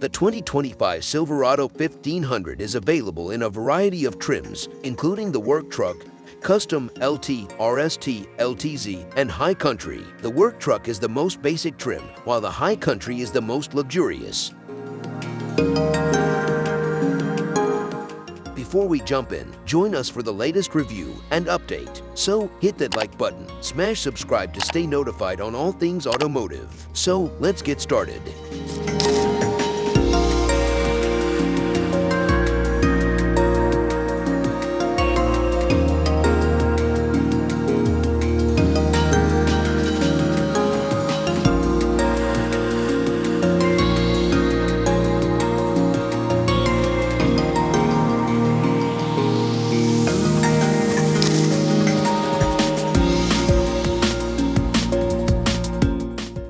The 2025 Silverado 1500 is available in a variety of trims, including the work truck, custom LT, RST, LTZ, and High Country. The work truck is the most basic trim, while the High Country is the most luxurious. Before we jump in, join us for the latest review and update. So hit that like button, smash subscribe to stay notified on all things automotive. So let's get started.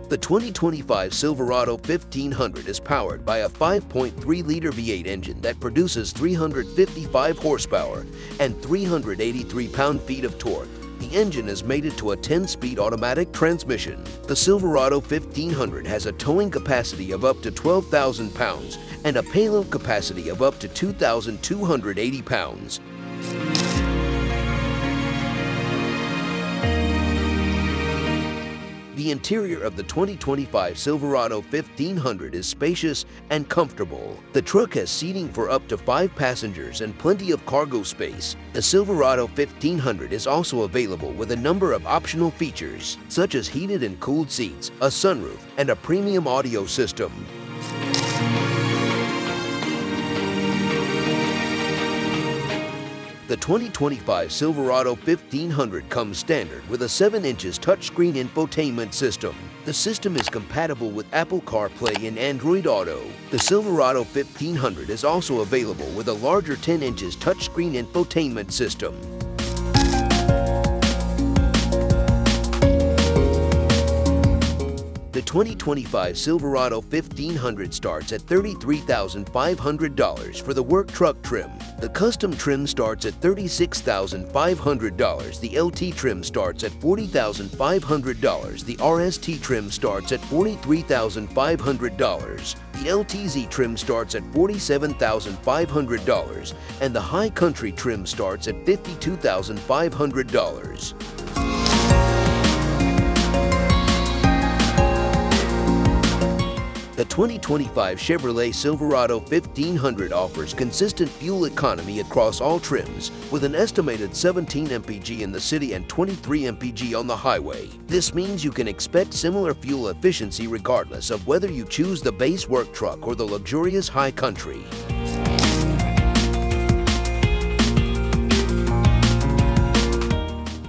The 2025 Silverado 1500 is powered by a 5.3-liter V8 engine that produces 355 horsepower and 383 pound-feet of torque. The engine is mated to a 10-speed automatic transmission. The Silverado 1500 has a towing capacity of up to 12,000 pounds and a payload capacity of up to 2,280 pounds. The interior of the 2025 Silverado 1500 is spacious and comfortable. The truck has seating for up to 5 passengers and plenty of cargo space. The Silverado 1500 is also available with a number of optional features, such as heated and cooled seats, a sunroof, and a premium audio system. The 2025 Silverado 1500 comes standard with a 7" touchscreen infotainment system. The system is compatible with Apple CarPlay and Android Auto. The Silverado 1500 is also available with a larger 10" touchscreen infotainment system. The 2025 Silverado 1500 starts at $33,500 for the work truck trim. The custom trim starts at $36,500. The LT trim starts at $40,500. The RST trim starts at $43,500. The LTZ trim starts at $47,500. And the High Country trim starts at $52,500. The 2025 Chevrolet Silverado 1500 offers consistent fuel economy across all trims, with an estimated 17 mpg in the city and 23 mpg on the highway. This means you can expect similar fuel efficiency regardless of whether you choose the base work truck or the luxurious High Country.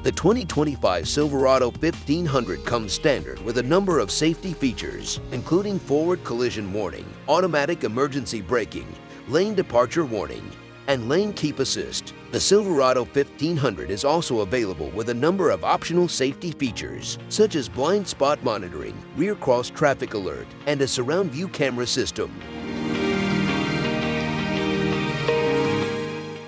The 2025 Silverado 1500 comes standard with a number of safety features, including forward collision warning, automatic emergency braking, lane departure warning, and lane keep assist. The Silverado 1500 is also available with a number of optional safety features, such as blind spot monitoring, rear cross traffic alert, and a surround view camera system.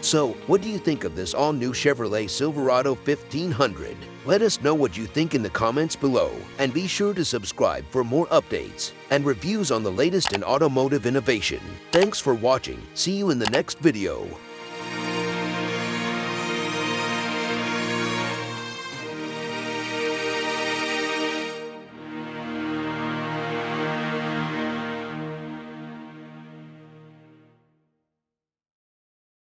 So, what do you think of this all-new Chevrolet Silverado 1500? Let us know what you think in the comments below, and be sure to subscribe for more updates and reviews on the latest in automotive innovation. Thanks for watching. See you in the next video.